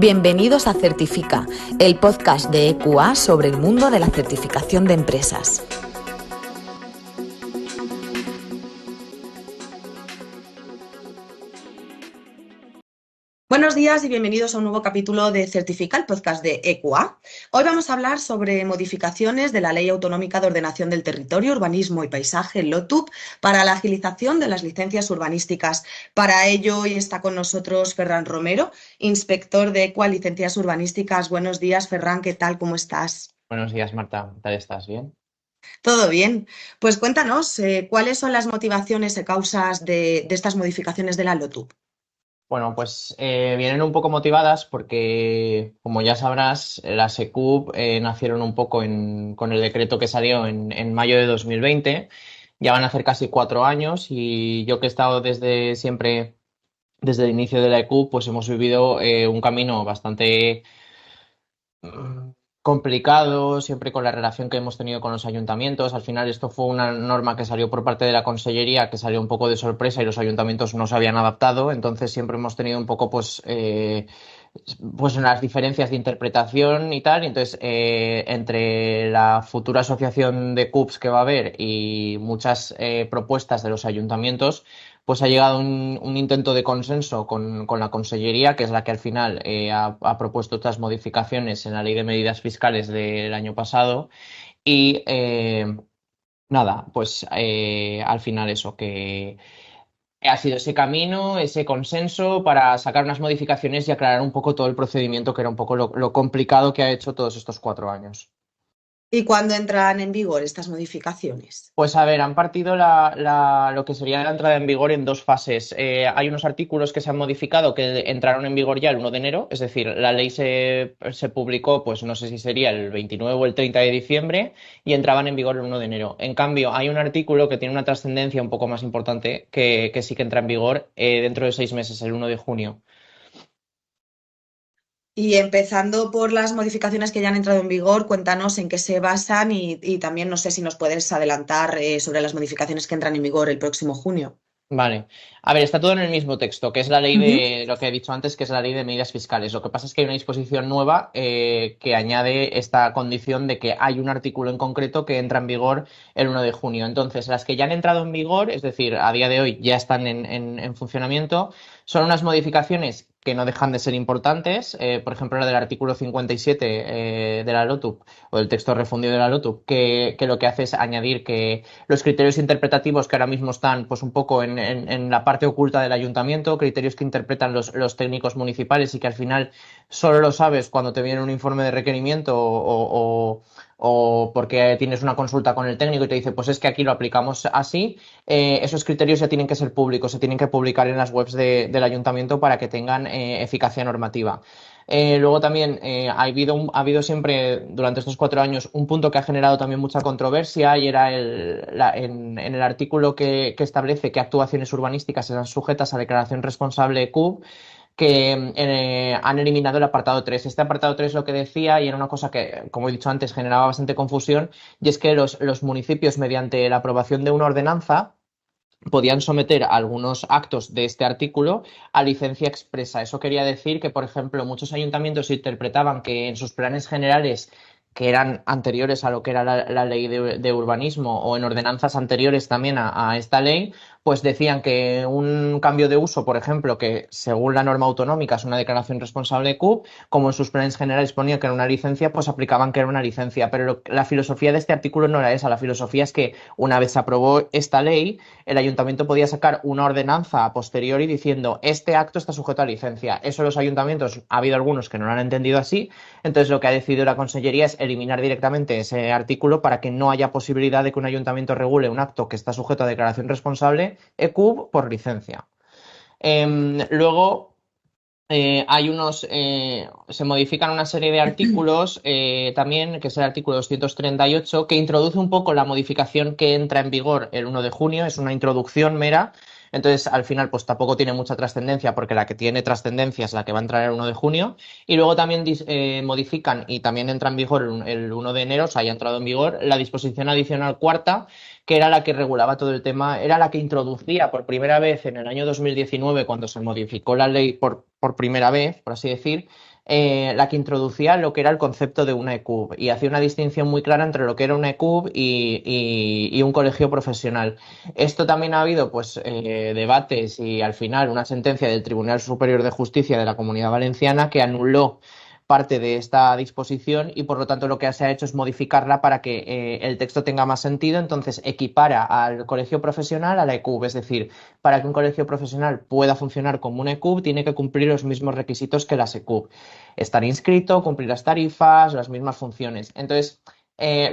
Bienvenidos a Certifica, el podcast de EQA sobre el mundo de la certificación de empresas. Buenos días y bienvenidos a un nuevo capítulo de Certifica, el podcast de EQA. Hoy vamos a hablar sobre modificaciones de la Ley Autonómica de Ordenación del Territorio, Urbanismo y Paisaje, LOTUP, para la agilización de las licencias urbanísticas. Para ello, hoy está con nosotros Ferran Romero, inspector de EQA, licencias urbanísticas. Buenos días, Ferran, ¿qué tal? ¿Cómo estás? Buenos días, Marta. ¿Qué tal estás? ¿Bien? Todo bien. Pues cuéntanos, ¿cuáles son las motivaciones y causas de estas modificaciones de la LOTUP? Bueno, pues vienen un poco motivadas porque, como ya sabrás, las ECUP nacieron un poco con el decreto que salió en mayo de 2020. Ya van a hacer casi 4 años y yo que he estado desde siempre, desde el inicio de la ECUP, pues hemos vivido un camino bastante complicado, siempre con la relación que hemos tenido con los ayuntamientos. Al final esto fue una norma que salió por parte de la Consellería, que salió un poco de sorpresa y los ayuntamientos no se habían adaptado. Entonces siempre hemos tenido un poco pues unas diferencias de interpretación y tal. Entonces, entre la futura asociación de CUPs que va a haber y muchas propuestas de los ayuntamientos, pues ha llegado un intento de consenso con la Consellería, que es la que al final ha propuesto estas modificaciones en la Ley de Medidas Fiscales del año pasado. Y nada, pues al final eso, que ha sido ese camino, ese consenso para sacar unas modificaciones y aclarar un poco todo el procedimiento, que era un poco lo complicado que ha hecho todos estos 4 años. ¿Y cuándo entran en vigor estas modificaciones? Pues a ver, han partido lo que sería la entrada en vigor en dos fases. Hay unos artículos que se han modificado que entraron en vigor ya el 1 de enero, es decir, la ley se publicó, pues no sé si sería el 29 o el 30 de diciembre y entraban en vigor el 1 de enero. En cambio, hay un artículo que tiene una trascendencia un poco más importante que sí que entra en vigor dentro de 6 meses, el 1 de junio. Y empezando por las modificaciones que ya han entrado en vigor, cuéntanos en qué se basan y también no sé si nos puedes adelantar sobre las modificaciones que entran en vigor el próximo junio. Vale. A ver, está todo en el mismo texto, que es la ley Ujú. de lo que he dicho antes, que es la ley de medidas fiscales. Lo que pasa es que hay una disposición nueva que añade esta condición de que hay un artículo en concreto que entra en vigor el 1 de junio. Entonces, las que ya han entrado en vigor, es decir, a día de hoy ya están en funcionamiento, son unas modificaciones que no dejan de ser importantes. Por ejemplo, la del artículo 57 de la LOTUP o del texto refundido de la LOTUP, que lo que hace es añadir que los criterios interpretativos que ahora mismo están pues un poco en la parte oculta del ayuntamiento, criterios que interpretan los técnicos municipales y que al final solo lo sabes cuando te viene un informe de requerimiento o porque tienes una consulta con el técnico y te dice, pues es que aquí lo aplicamos así. Esos criterios ya tienen que ser públicos, se tienen que publicar en las webs del ayuntamiento para que tengan eficacia normativa. Luego también ha habido siempre durante estos 4 años un punto que ha generado también mucha controversia y era en el artículo que establece qué actuaciones urbanísticas serán sujetas a declaración responsable Q, que han eliminado el apartado 3. Este apartado 3 lo que decía, y era una cosa que, como he dicho antes, generaba bastante confusión, y es que los municipios, mediante la aprobación de una ordenanza, podían someter algunos actos de este artículo a licencia expresa. Eso quería decir que, por ejemplo, muchos ayuntamientos interpretaban que en sus planes generales, que eran anteriores a lo que era la ley de urbanismo o en ordenanzas anteriores también a esta ley, pues decían que un cambio de uso, por ejemplo, que según la norma autonómica es una declaración responsable Q, como en sus planes generales ponía que era una licencia, pues aplicaban que era una licencia. Pero la filosofía de este artículo no era esa. La filosofía es que una vez se aprobó esta ley, el ayuntamiento podía sacar una ordenanza a posteriori diciendo este acto está sujeto a licencia. Eso los ayuntamientos, ha habido algunos que no lo han entendido así, entonces lo que ha decidido la Consellería es eliminar directamente ese artículo para que no haya posibilidad de que un ayuntamiento regule un acto que está sujeto a declaración responsable EQ por licencia. Luego, se modifican una serie de artículos también, que es el artículo 238, que introduce un poco la modificación que entra en vigor el 1 de junio, es una introducción mera. Entonces, al final, pues tampoco tiene mucha trascendencia, porque la que tiene trascendencia es la que va a entrar el 1 de junio. Y luego también modifican y también entra en vigor el 1 de enero, o sea, ya ha entrado en vigor, la disposición adicional cuarta, que era la que regulaba todo el tema, era la que introducía por primera vez en el año 2019, cuando se modificó la ley por primera vez, por así decir, la que introducía lo que era el concepto de una ECUB y hacía una distinción muy clara entre lo que era una ECUB y un colegio profesional. Esto también ha habido pues debates y al final una sentencia del Tribunal Superior de Justicia de la Comunidad Valenciana que anuló parte de esta disposición y por lo tanto lo que se ha hecho es modificarla para que el texto tenga más sentido, entonces equipara al colegio profesional a la ECUB, es decir, para que un colegio profesional pueda funcionar como una ECUB tiene que cumplir los mismos requisitos que las ECUB, estar inscrito, cumplir las tarifas, las mismas funciones. Entonces,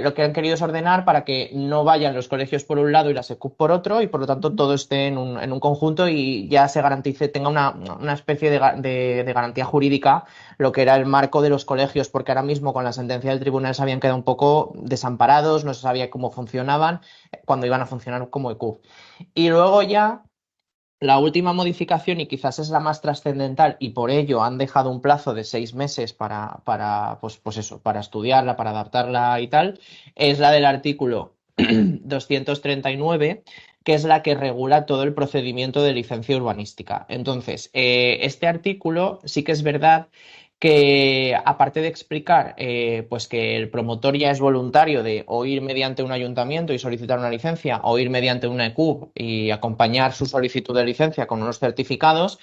lo que han querido es ordenar para que no vayan los colegios por un lado y las ECUB por otro y por lo tanto todo esté en un conjunto y ya se garantice, tenga una especie de garantía jurídica lo que era el marco de los colegios, porque ahora mismo con la sentencia del tribunal se habían quedado un poco desamparados, no se sabía cómo funcionaban cuando iban a funcionar como ECUB. Y luego ya la última modificación, y quizás es la más trascendental, y por ello han dejado un plazo de 6 meses pues eso, para estudiarla, para adaptarla y tal, es la del artículo 239, que es la que regula todo el procedimiento de licencia urbanística. Entonces, este artículo sí que es verdad que aparte de explicar pues que el promotor ya es voluntario de o ir mediante un ayuntamiento y solicitar una licencia o ir mediante una ECUB y acompañar su solicitud de licencia con unos certificados,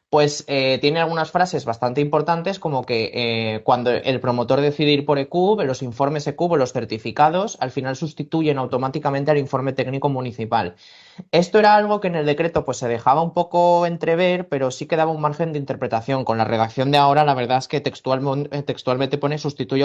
pues tiene algunas frases bastante importantes como que cuando el promotor decide ir por ECUB, los informes ECUB o los certificados al final sustituyen automáticamente al informe técnico municipal. Esto era algo que en el decreto pues se dejaba un poco entrever, pero sí quedaba un margen de interpretación. Con la redacción de ahora, la verdad es que textualmente pone sustituye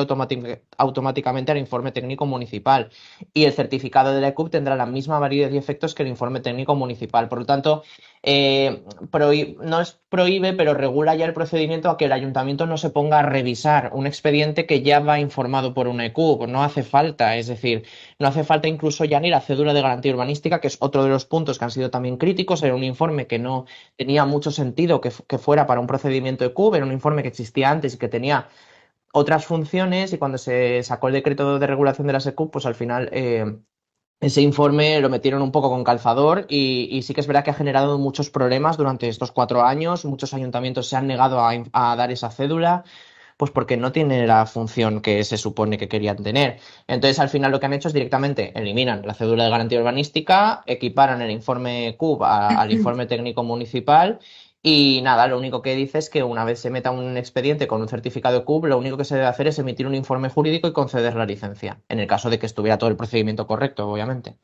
automáticamente al informe técnico municipal y el certificado de la ECUB tendrá la misma validez y efectos que el informe técnico municipal. Por lo tanto, no es prohíbe, pero regula ya el procedimiento a que el ayuntamiento no se ponga a revisar un expediente que ya va informado por una ECUB. No hace falta, es decir, no hace falta incluso ya ni la cédula de garantía urbanística, que es otro de los puntos que han sido también críticos. Era un informe que no tenía mucho sentido que fuera para un procedimiento ECUB, era un informe que existía antes y que tenía otras funciones y cuando se sacó el decreto de regulación de las ECUB, pues al final ese informe lo metieron un poco con calzador y sí que es verdad que ha generado muchos problemas durante estos 4 años. Muchos ayuntamientos se han negado a dar esa cédula pues porque no tiene la función que se supone que querían tener. Entonces, al final lo que han hecho es directamente eliminan la cédula de garantía urbanística, equiparan el informe CUB al informe técnico municipal y nada, lo único que dice es que una vez se meta un expediente con un certificado CUB, lo único que se debe hacer es emitir un informe jurídico y conceder la licencia, en el caso de que estuviera todo el procedimiento correcto, obviamente.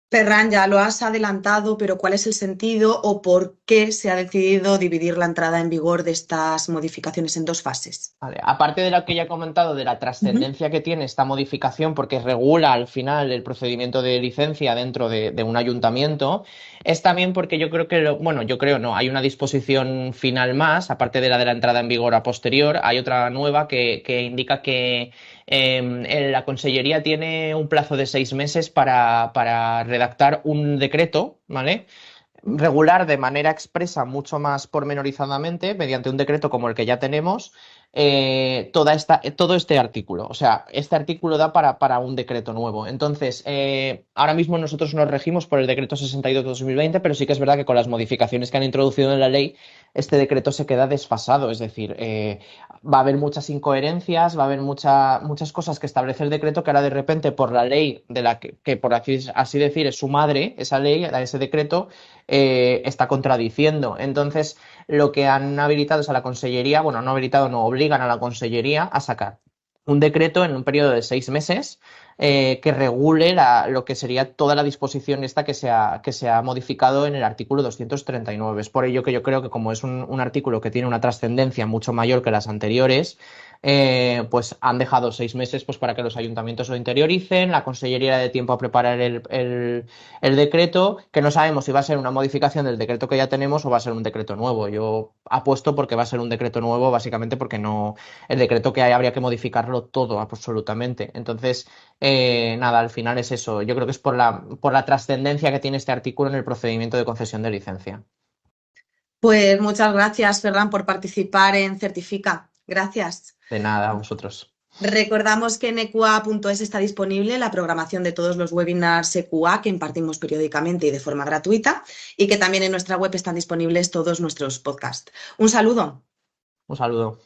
Ferran, ya lo has adelantado, pero ¿cuál es el sentido o por qué se ha decidido dividir la entrada en vigor de estas modificaciones en dos fases? Vale. Aparte de lo que ya he comentado, de la Ujú. trascendencia que tiene esta modificación, porque regula al final el procedimiento de licencia dentro de un ayuntamiento, es también porque yo creo que, bueno, yo creo no, hay una disposición final más, aparte de la entrada en vigor a posterior, hay otra nueva que indica que la Consellería tiene un plazo de 6 meses para redactar un decreto, ¿vale? Regular de manera expresa, mucho más pormenorizadamente, mediante un decreto como el que ya tenemos, todo este artículo. O sea, este artículo da para un decreto nuevo. Entonces, ahora mismo nosotros nos regimos por el decreto 62/2020, pero sí que es verdad que con las modificaciones que han introducido en la ley, este decreto se queda desfasado. Es decir, va a haber muchas incoherencias, va a haber muchas cosas que establece el decreto que ahora de repente por la ley de la que por así decir es su madre, esa ley, ese decreto, está contradiciendo. Entonces, lo que han habilitado es a la Consellería, bueno, no habilitado, no, obligan a la Consellería a sacar un decreto en un periodo de 6 meses que regule lo que sería toda la disposición esta que se ha modificado en el artículo 239. Es por ello que yo creo que como es un artículo que tiene una trascendencia mucho mayor que las anteriores, pues han dejado 6 meses pues, para que los ayuntamientos lo interioricen, la Consellería dé tiempo a preparar el decreto, que no sabemos si va a ser una modificación del decreto que ya tenemos o va a ser un decreto nuevo. Yo apuesto porque va a ser un decreto nuevo, básicamente porque no, el decreto que hay habría que modificarlo todo absolutamente. Entonces, nada, al final es eso. Yo creo que es por la trascendencia que tiene este artículo en el procedimiento de concesión de licencia. Pues muchas gracias, Ferran, por participar en Certifica. Gracias. De nada, a vosotros. Recordamos que en equa.es está disponible la programación de todos los webinars EQA que impartimos periódicamente y de forma gratuita y que también en nuestra web están disponibles todos nuestros podcasts. Un saludo. Un saludo.